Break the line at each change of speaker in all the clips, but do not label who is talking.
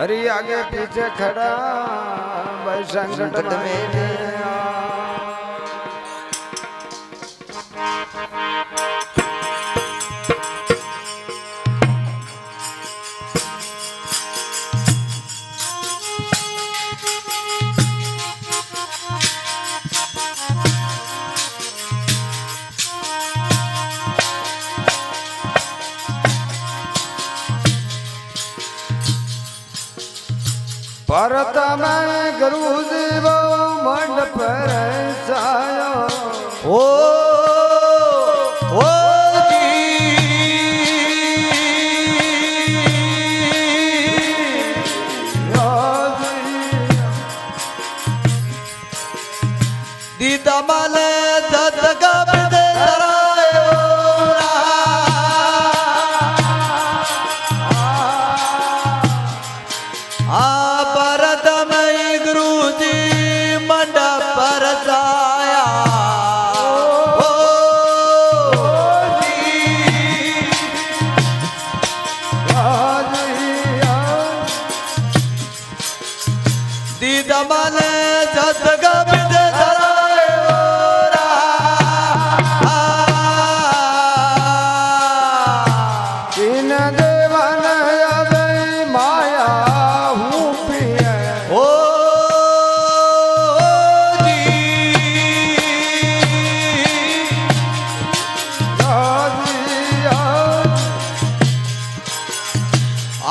हरि आगे पीछे खड़ा भाई संकट में भरत में गुरु जीव मंडप रचायो
ओ दीदा माल दत्तगा बिदे तरायो भरत में गुरुजी मंडप पर जाया दीदा माल दत्तगा बिदे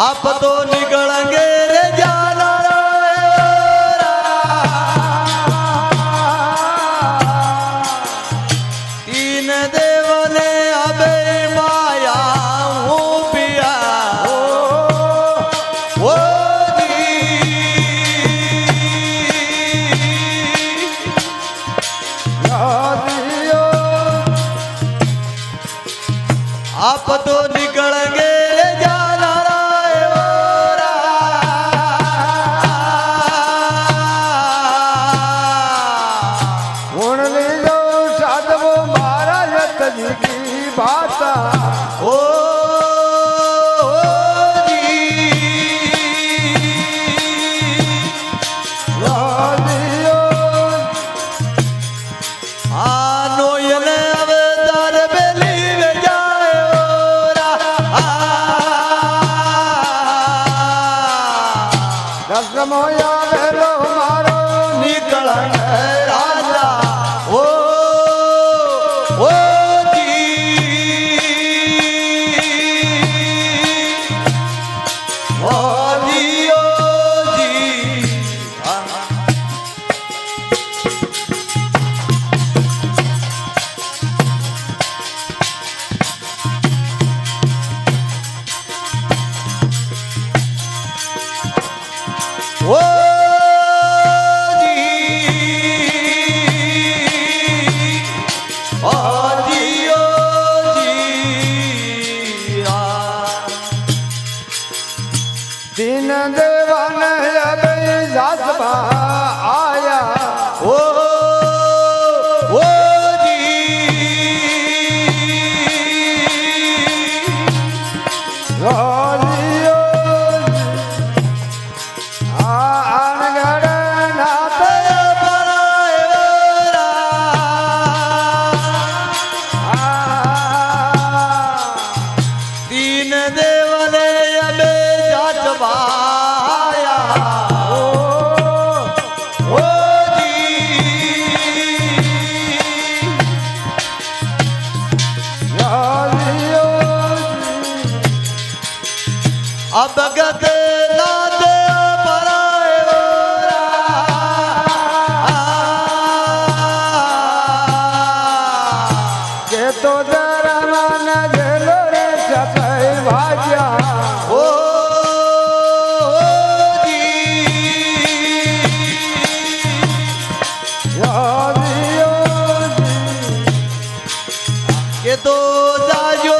आप तो निकलेंगे रे जाना तीन देव ने अबे माया हूँ पिया ओ आप तो निकलेंगे रे जाना
की बात
ओ
मोया वेलो मारो
निकल राजा ओ
तीन देवान जासबा आया
ओ तीन देवने अबे जाचबाया ओ अब गद नाद
के तो जरा मन झेलो रे छपई भाग्या
ओ के तो जायो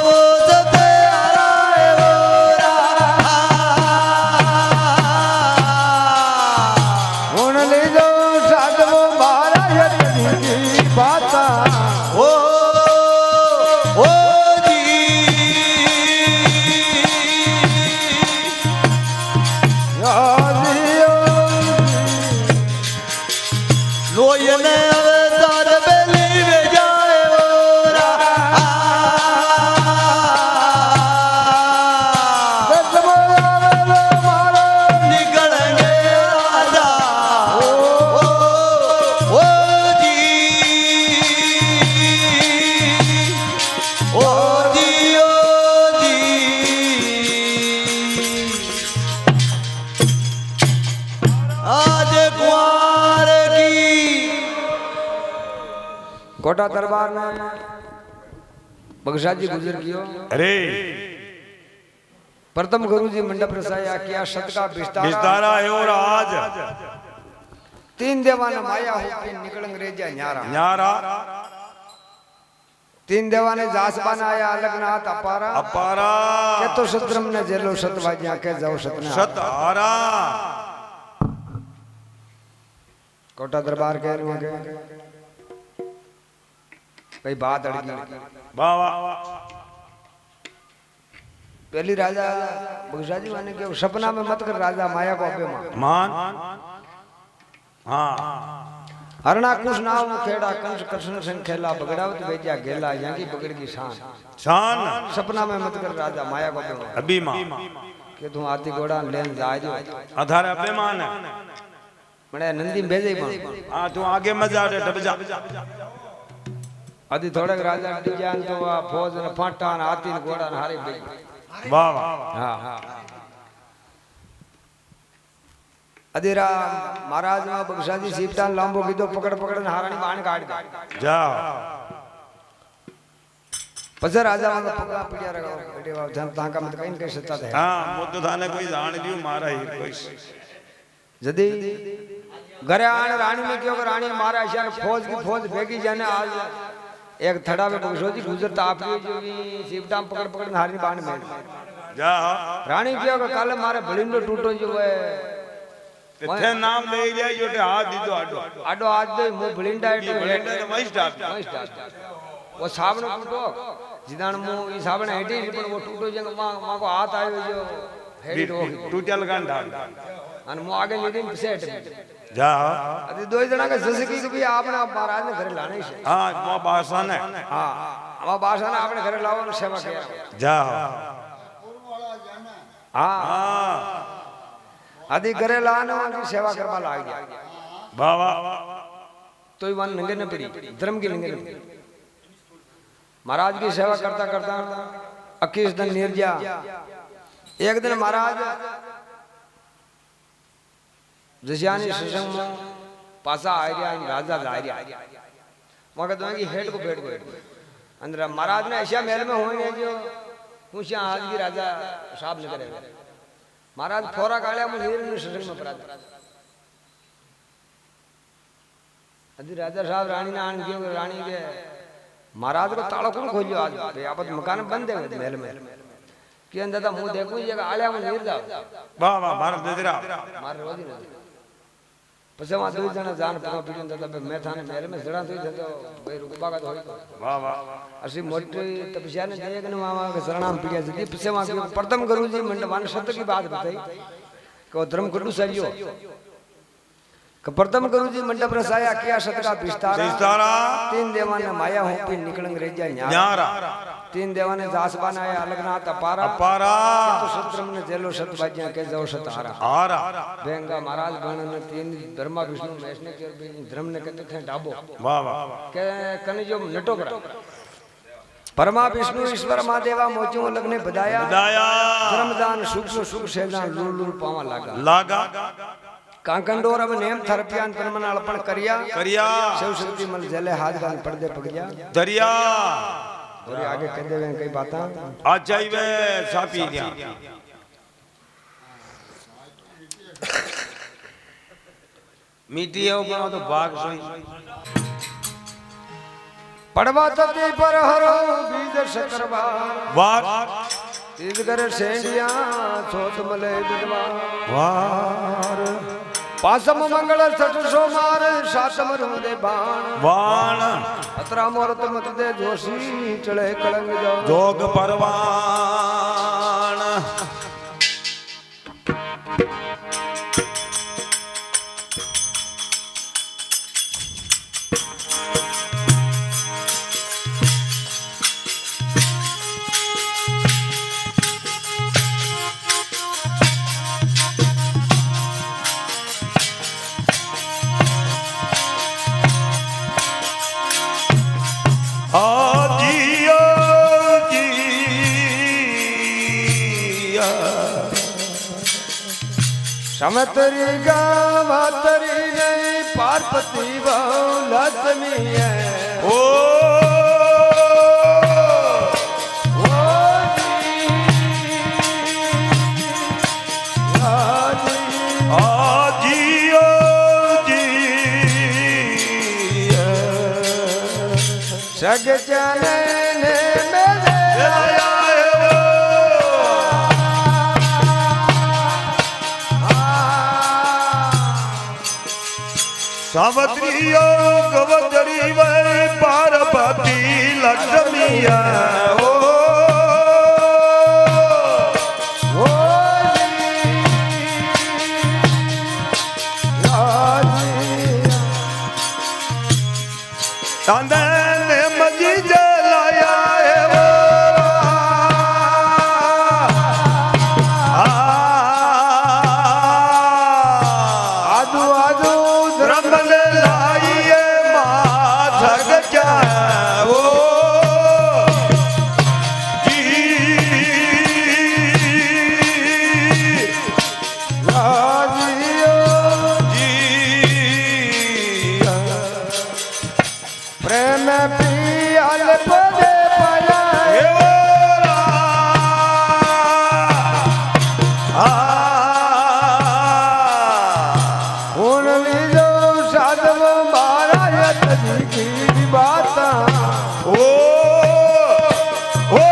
कोटा दरबार में बगसा जी गुजर कियो।
अरे
प्रथम गुरु जी मंडप रसाया किया शत का
विस्तारा है और आज
3 देवान माया होके निकल अंग्रेजा न्यारा
न्यारा
3 देवाने जासबान आया अलगनाथ अपारा
अपारा
के तो सत्रम ने जेलो सतवाज्या के जाओ सतने
सतारा
कोटा दरबार कह रहे हैं कई बात अड़गी
वाह वाह
पहली राजा बगसा जी माने के सपना में मत कर राजा माया को अपे
मान हाँ
हरणा कुश नाव खेड़ा कंस कृष्ण सिंह खेला बगड़ावत बेजा गेला यहाँ की बगड़ की शान
शान
सपना में मत कर राजा माया को अपे
अभी मां
के तू आती घोड़ा लेन जाए जो
आधार अपने मान है
मने नंदी भेजे पण
हाँ तू आगे मत जा डब जा
अदी थोड़े राजा डिजान तो आ फौज ने फाटा ने हाथी ने घोड़ा ने हारे भेज
वाह वाह
हां अधीरा महाराज में बगसा जी सीपटान लांबो कीधो पकड़ पकड़ ने हारानी बाण काट दे
जा
पछे राजा में पकड़ा पीड़िया रखो बेटे बाप जन ताका मत कहीं कह सकता है
हाँ मुद्दो थाने कोई जान दियो मारा ही कोई
जदी घरे आने रानी में क्यों रानी मारा शान फौज की फौज भेगी जाने आज एक थड़ा में बगसो जी गुजरता आप जो सीपटान पकड़ पकड़ ने हारानी बाण में
जा
रानी क्यों कल मारे भलिंडो टूटो जो है
थे नाम ले लिया जो ते हाथ दीदो आडो
आडो आज दे मु भलिंडा
ये ब्लेंडर ने वही स्टार्ट
वो साबण टूटो जिदान मु ई साबण हेडी पण वो टूटो जंग मा को हाथ आयो जो हेडी हो
टूटल गांडा
अन मु आगे लीडिंग सेट
जा
अभी दो जना के जसकी भी आपने महाराज ने घरे लाने छे
हां वो बासन है
हां आ बासा ने आपने घरे लावो ने सेवा किया
जा
हां
हां
आदि घरे लाने की सेवा करवा लाग गया
वाह वाह
तो ही वन नंगे न पड़ी धर्म की नंगे न महाराज की सेवा करता करता 21 दिन निर्जा एक दिन महाराज जसियानी सत्संग में पासा आ गया राजा जा गया मगर तो की हेड को बैठ गए अंदर महाराज ने ऐसा महल में होने जो पूछा आज की राजा साहब ने करे महाराज फोरा कालिया में हीर ने सत्संग में पड़ा अभी राजा साहब रानी ने आन कियो रानी के महाराज को ताला कौन खोलियो आज आपत मकान बंद है महल में कि अंदर था मुंह देखो ये आलिया में हीर जाओ
वाह वाह भारत देजरा
मार रोजी ने પછી માં દુઈ જણા જાન પગા પીડીને જતા મેં થાને મેરે में જણા થઈ જતો ભાઈ રૂપા का होई
वाह वाह
असी मोटी तपस्या ने जय ने मामा के शरणाम पीड़िया जदी पछे मा प्रथम गुरुजी मंडपान सत्य की बात बताई को धर्म कुटु सरियो कि प्रथम गुरुजी मंडप रसाया किया सत का विस्तारा 3 देवान ने माया हो पे निकलंग रेजा
न्यारा
3 देवाने जासबान आया अलगनाथ अपारा
अपारा
तो सत्रम ने जेलो सतबाज्या के जाओ सतारा
आरा
बेंगा महाराज गण ने 3 ब्रह्मा विष्णु महेश ने के धर्म ने कहते थे डाबो
वाह वाह
के कने जो नटोकरा परमा विष्णु ईश्वर महादेवा मोचो लगने बधाया धर्मदान सुख सुख सेदान लूल लूल पावा लागा
लागा
कांकंडोर अब नेम थरपियान तनमन अर्पण करिया
करिया
शिव शक्ति मल जले हाथ गाल पर्दे पगया
दरिया
और आगे कह देवे कई बातां
आ जाइवे सापी दिया मीठी है ऊपर तो भाग सोई
पड़वा तती पर हरो बीज शकरवा
वाह
तीज करे सेंडिया छोट मले बिदवा
वार
पासम मंगल सठ सोमार सातम रुदे बाण
वाण
अतरा मोरत मत दे जोशी चले कलंग जो
जोग परवाण
समतरी गावतरी नहीं पार्वती बहु लक्ष्मी है
ओ
સગચને ને મેલે
સાવત્રીઓ ગવદરી વૈ પાર્વતી લક્ષ્મીયા ઓ ચાંદને મજી જલાયા આદુ આદુ દ્રમલ લાઈએ મા જગજાઓ
પ્રેમ પિયાલ પદે પયા હું લીધો સાધવ મારા યતની બાતા
ઓ ઓ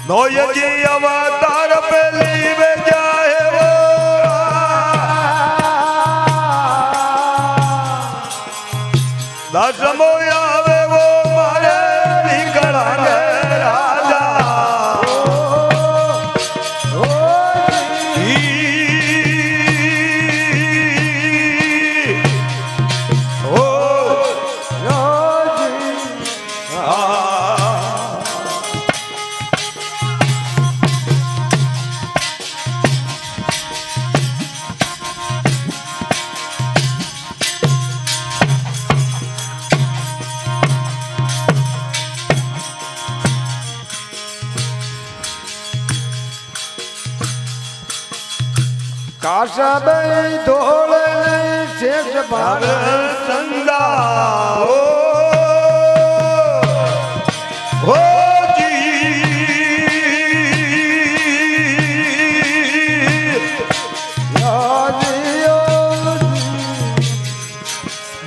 નોયજી અવતાર પેલી વે જાહે વો દસમો આવે વો મારે નીકળાને રાજા ઓ
કાશાબાઈ ધોળ નહીં શેષ ભાર
સંગા ઓ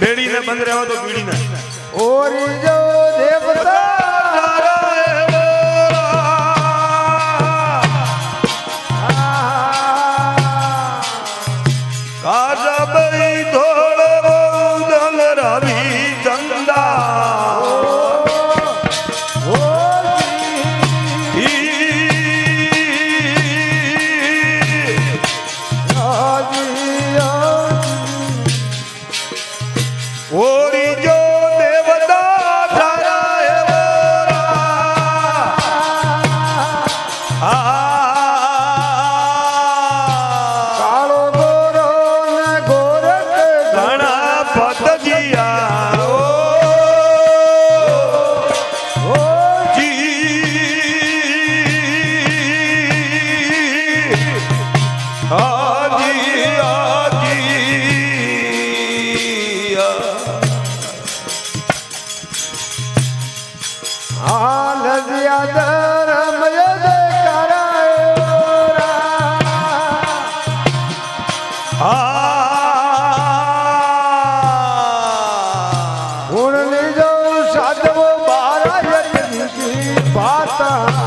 બેડીને બંધ રહેવા તો બીડીને
ઓરી જો દેવતા
કાશાબાઈ ધોળ દલ રવિ ચંદા ઓરી જો દેવતા ધારા
કાળો ગોરો ને ગોરખ
ઘણા પતજીયા ઓ હાજી
હાલ જ્યાદર મયદ ગુણ લીધો સાધવો બારા યજ્ઞની બાતા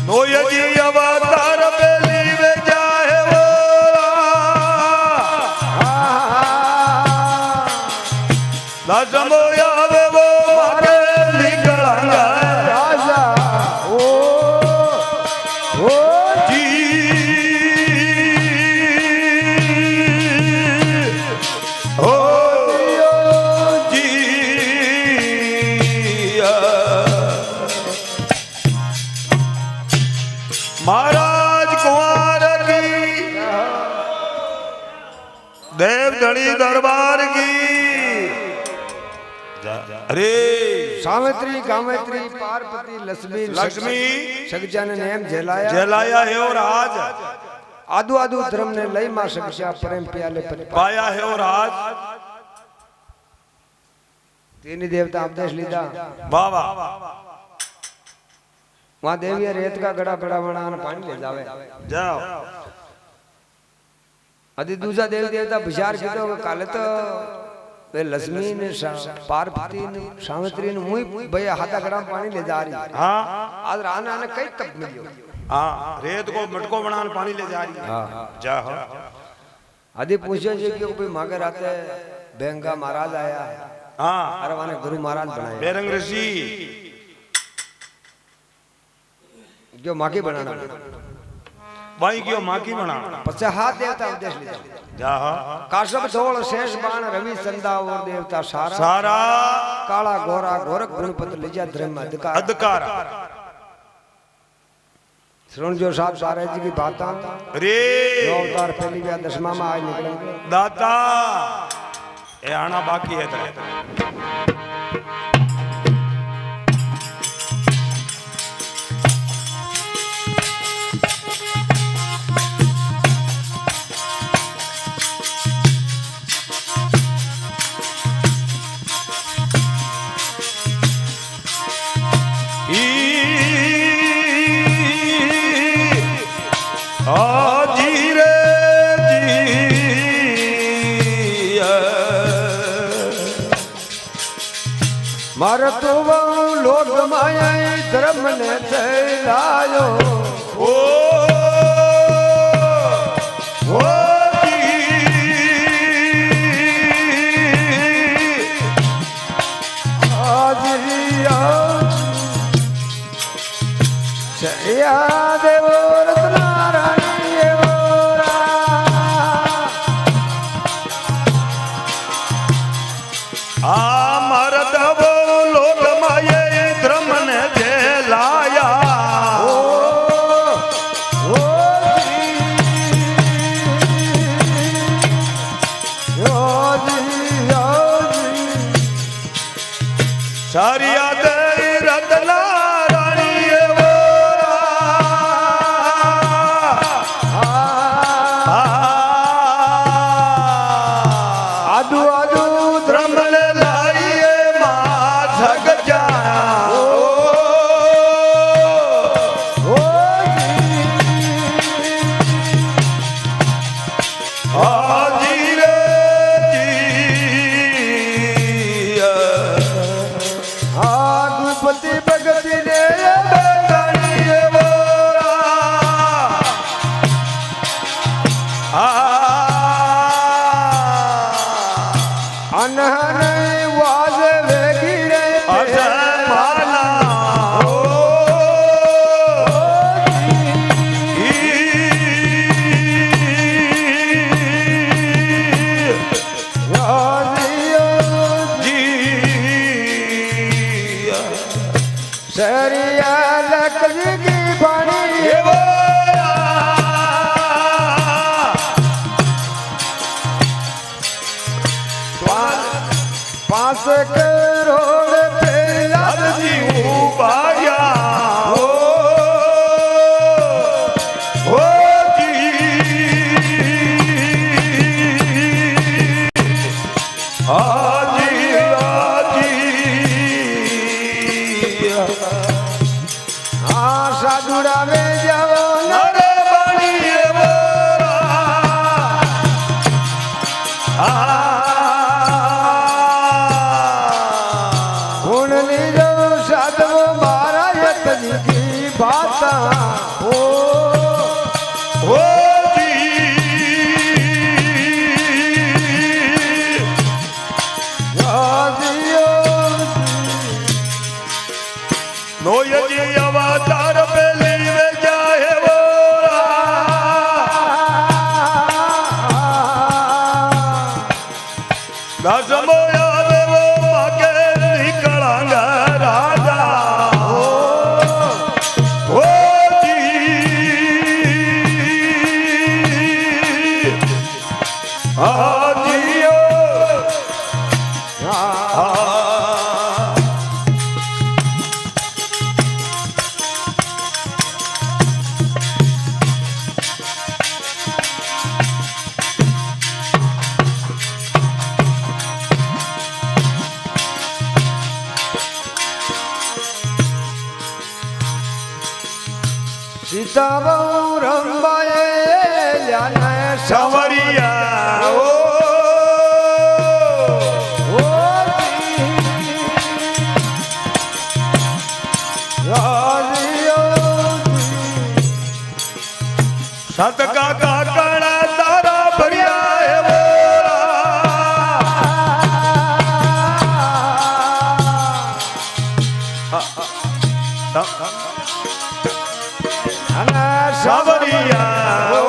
નોયજી અવતાર પેલી વે જાહે વો દસમો આવે વો મારે નીકળાંગા
રાજા ઓ
महाराज कुंवर की देव धनी दरबार की अरे
सावित्री गायत्री पार्वती लक्ष्मी
लक्ष्मी
सगजान नेम जलाया
जलाया है और आज
आदू आदू धर्म ने लई मां सक्षा प्रेम प्याले पर
पाया है और आज
तीन देवता उपदेश लीधा
वाह वाह
वहां देवी रेत का गड़ा बड़ा बना पानी ले जावे
जाओ
अदी दूसरा देवी देवता विचार कीधो के काले तो वे लक्ष्मी ने पार्वती ने सावित्री ने मुई भैया हाथा गड़ा पानी ले जा रही
हाँ
आज राना ने कई कप मिलियो
हाँ रेत को मटको बनाने पानी ले जा रही है जाओ
अदी पूछे जी कि कोई मांगे राते बेंगा महाराज आया
हाँ
अरे माने गुरु महाराज बनाए
बेरंग ऋषि
जो माकी बनाना
भाई क्यों माकी बनाना
पछे हाथ देवता उपदेश लीधा
जा
काश्यप धोल शेष बाण रवि संदा और देवता सारा
सारा
काला गोरा गोरख गुणपत लिजा धर्म अधिकार
अधिकार
सुन जो साहब सारे जी की बात
रे
अवतार पहली व्या दसमा में आज निकलेंगे
दाता ये आना बाकी है तेरे
मार तो लोग माया धर्म ने चलायो
ओ
या देव रत्नारायण
सारिया दे रत्ना रानी
आदू आदू
धर्म लाइए मां जग जाया
गुणपति भगति ने अनहन वाज वेगिरे
माला
सरिया लकड़ी की बाणी पास करोड़ पे याद जी
बाया
साधुरा में जाओ
नरे बनी
गुण लीजो साधव मारा यतनी की बात हो
नो यजी अवतार पे लीवे जाए वो दस मोया वो मगे निकलांगा राजा ओ जी आजियो
સીતા બહુ રંબાએ લ્યાને
સવરિયા ઓ સત કાકા કણા તારા ભર્યા હે
અને
સવરિયા ઓ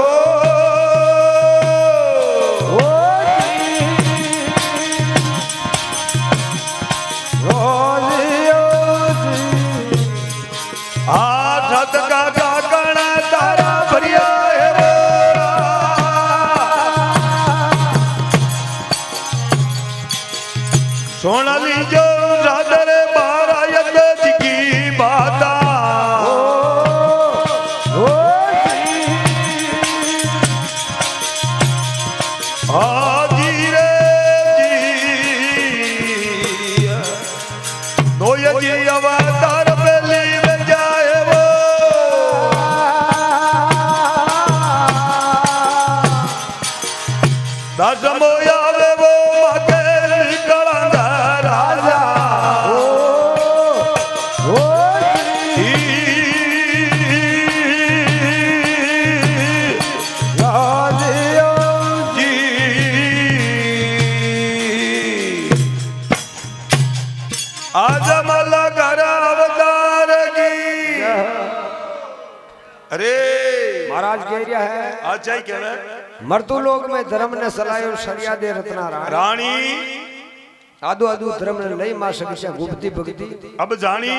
આ સત કાકા કણા તારા ભર્યા હે સોનાલી જો રાધરે બારાયત જીકી બાતા હાજી રે જી નોય જી અવતાર પેલી મે જાય વો દસમો આવે વો મગે નીકળંદા રાજા આजमल घर अवतार की अरे
महाराज कह रहा है
अच्छा ही कहवे
मर्तु लोक में धर्म ने सलायो शरिया दे रत्ना
रानी
आदो आदो धर्म ने लई मा सके गुप्ती भक्ति
अब जानी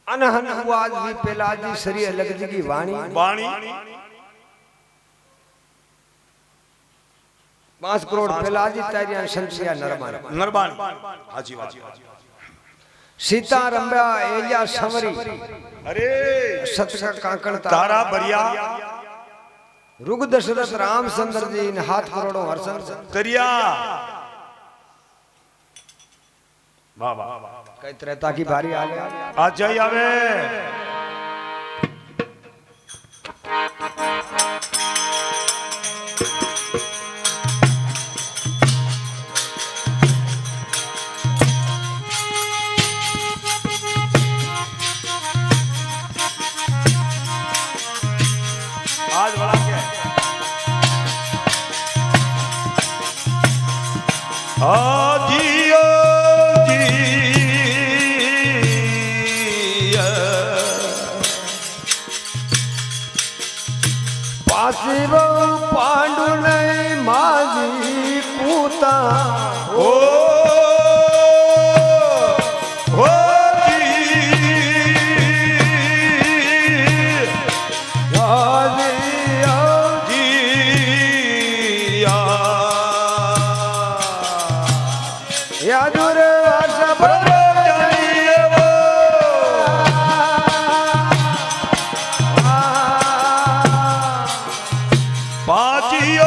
अनहन आवाज भी पेलाजी सरी अलग की वाणी
वाणी
5 करोड़ पेलाजी तारिया संसिया नरमान
नरबान हाजी बात
सीता रंबा एजा समरी
अरे
सतका काकण
तारा बरिया
रुग दशरथ रामचंद्र जी ने हाथ करोड़ों हर्षण
तरिया वाह वाह
कई त्रेता की बारी आ गया
आज जाई आवे आज बड़ा क्या है आजियो जी
पासिव पांडु नहीं माजी पूता
ओ पाचियो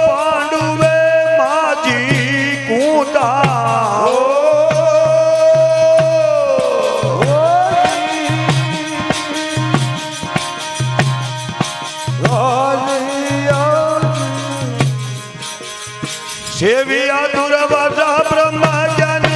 पांडुवे माजी कूता सेविया दुर्वासा ब्रह्मचारी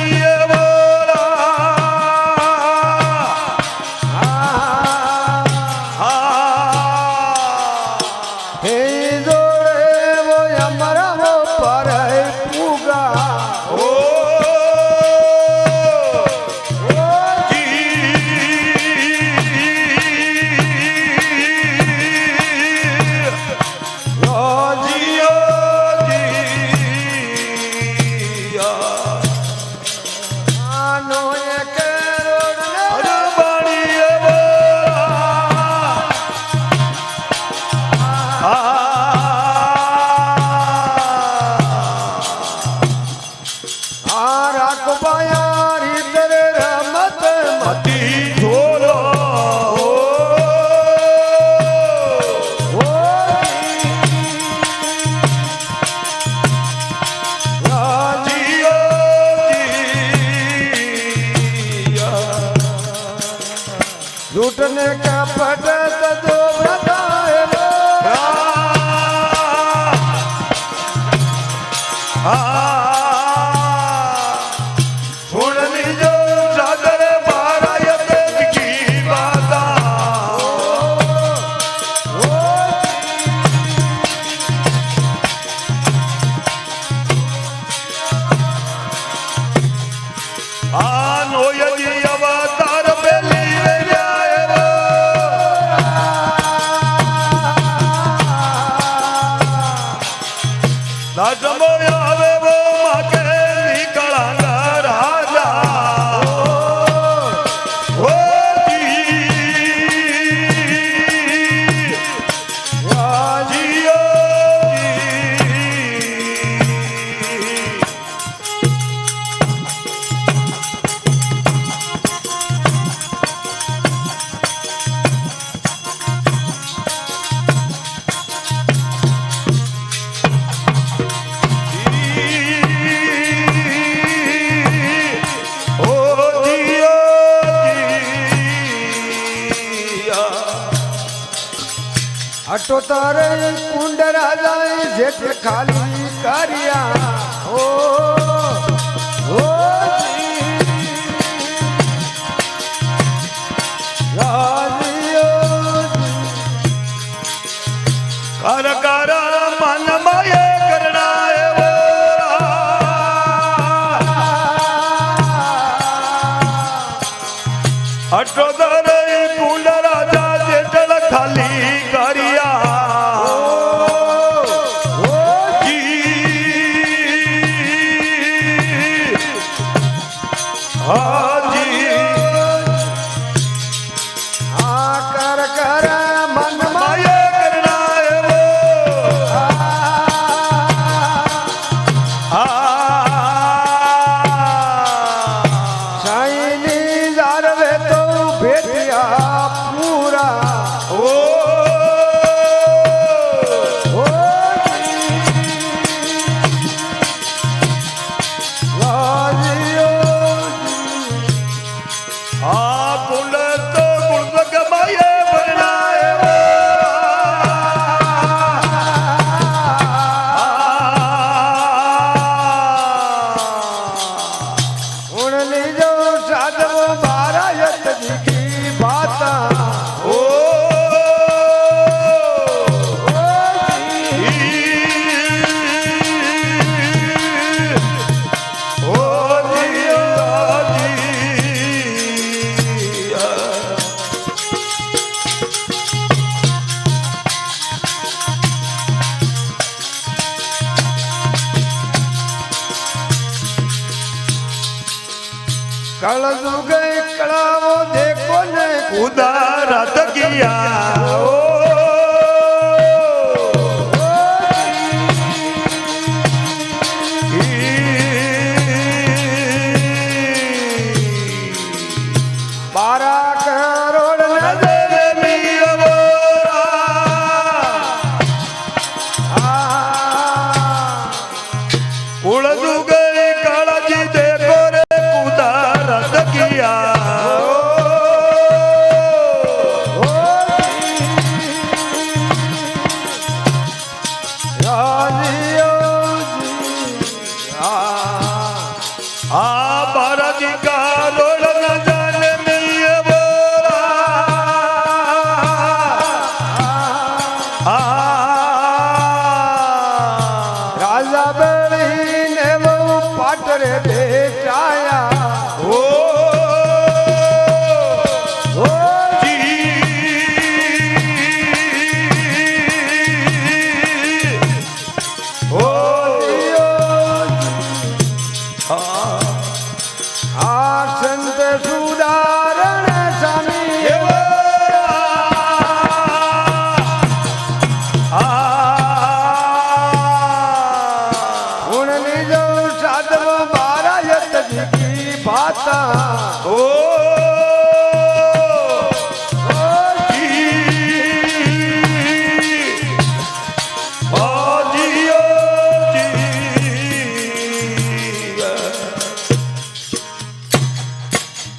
अठोतर कुंड राजा जेठ खाली करिया ओ
कर कर मन माये करना है वो अठोदर कुंड राजा जेठल खाली करिया जी हाँ जी
हाँ कर कर मन
माये करना है वो
साईनी जारवे तो भेटिया पूरा
ओ कुंड तो कुंड माये भरना है वो
उड़ली जो साधव बारायत जी की बात
ओ
कल जुग कड़ावो देखो ने
उदारत किया ओ
बारह करोड़ नजर
उड़द गई काला जी देखो रे उदारत किया भारत का रोड न जाने मिये वो
राजा बड़ी ने वो पाटरे बेचाया
ओ जी ओ
संत सुधारण स्वामी उड़ली जो साधव बारायत जी की बात
ओ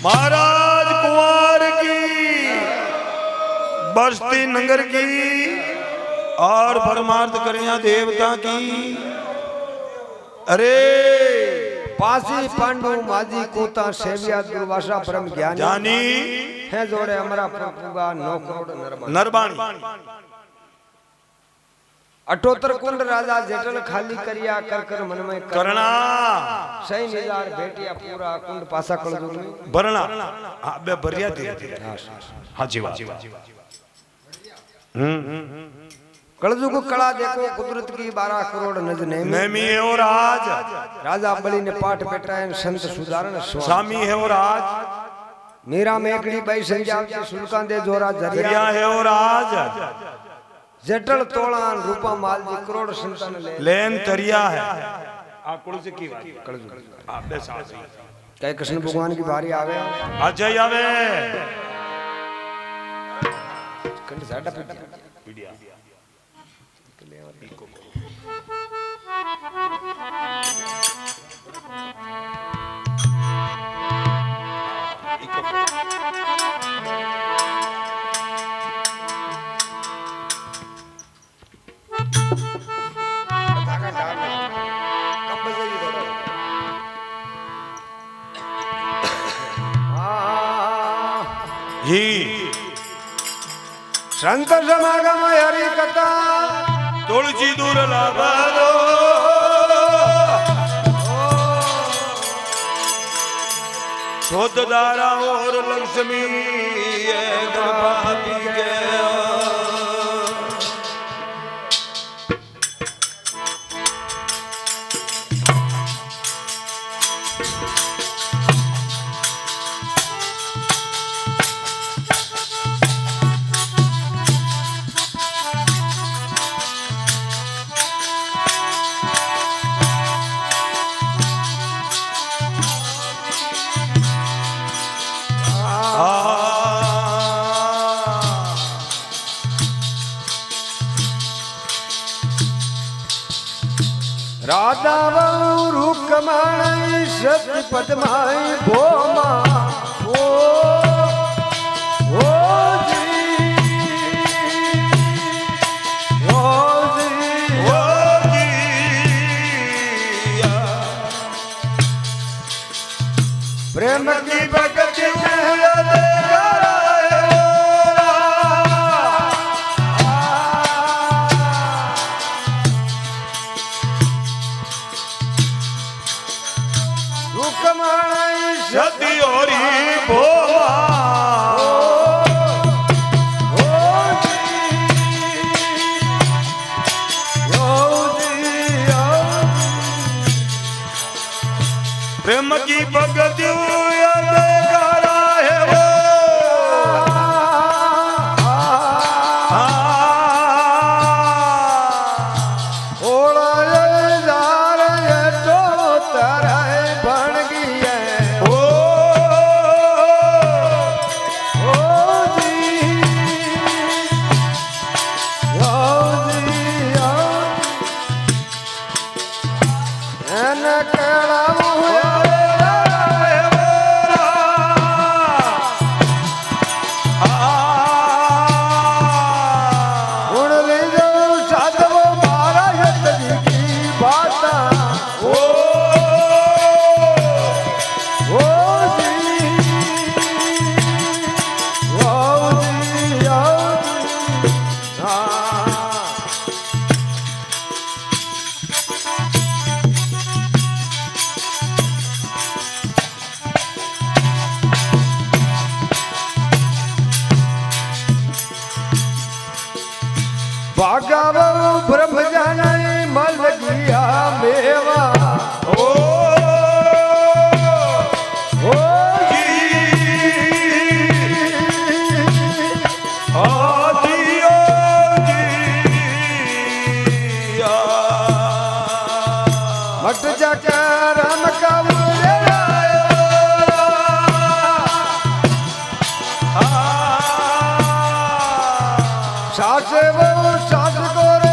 महाराज कुंवर की बस्ती नगर की और परमार्थ करिया देवता की अरे
पासी पांडु माजी कोता सेविया दुर्वासा परम ज्ञानी
जानी
है जोड़े हमारा प्रभुगा 9 करोड़
नरबाणी
अठोतर कुंड राजा जेठल खाली करिया कर कर मन में
करना
सही निजार भेटिया पूरा कुंड पासा कल जुग में
भरना बे भरिया धीरे धीरे हाँ जी वाह
कलजुग कला देखो कुदरत की 12 करोड़ नज
नेमी है और आज
राजा बलि ने पाठ बैठाए संत सुधारण
स्वामी है और आज
मीरा मेकड़ी बाई संजाव के सुल्कान दे जोरा
जरिया है और आज
जटल तोलान रूपा माल जी करोड़ संतान
लेन तरिया है आ कुल से की बात कलजुग आप बे साथ
कई कृष्ण भगवान की बारी आवे
अजय आवे
कंड साडा पीडिया
જી
સંત સમાગમ હરી કથા
તુલસી દૂર લાભારો શોધ દારા ઓર લક્ષ્મી ગણપતિ કે
રાધા રૂકમણ સતી પદ્માઈ ભોમા ઓ પ્રેમ કી ભક્તિ
સતી ઓરી ભોવા પ્રેમ કી ભક્તિ
ભાગવ બ્રહ્મજન મલ ગયા મેવા મટ જકર રમ સાસે સાસ કોરે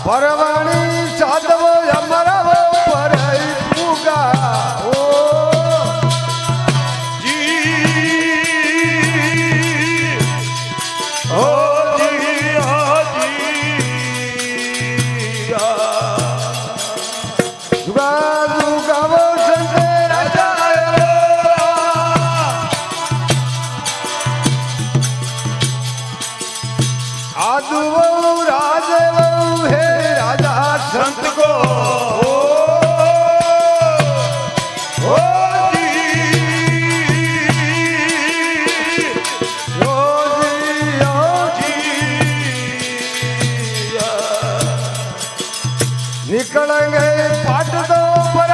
પરવાણી સાધવો અમારા પર પૂગા ઓ
જી ઓ જી
જુગા જુગાવો સંતે રાજા આદુવો રાજવો હે રાજા સંત કો निकलेंगे पाट दो पर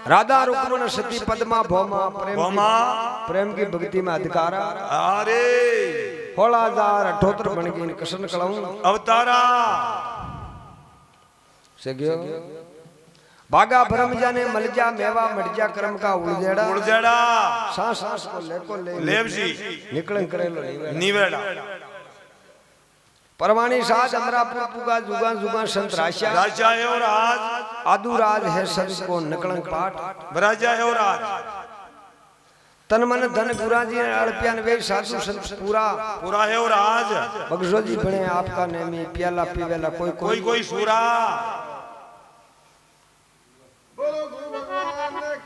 राधा रुक्मण सती पद्मा भौमा
भौमा
प्रेम की भक्ति में अधिकारा
अरे
होलाजार अठोतर बन गई कृष्ण कलऊ
अवतारा
से गयो भागा भरम जाने मलजा मेवा मटजा कर्म का
उड़जेड़ा
सांस सांस को ले
लेवजी
निकलन करेलो
निवेड़ा
परवाणी साज अमरापुर पुगा जुगा जुगा संत राशा
राजा है और आज
आदुराज है संत को नकलन पाठ
राजा है और आज
तन मन धन गुरा जी अड़पियान वे साधु संत पूरा
पूरा है और आज
बगसो जी बने आपका नेमी प्याला पीवेला कोई
कोई सूरा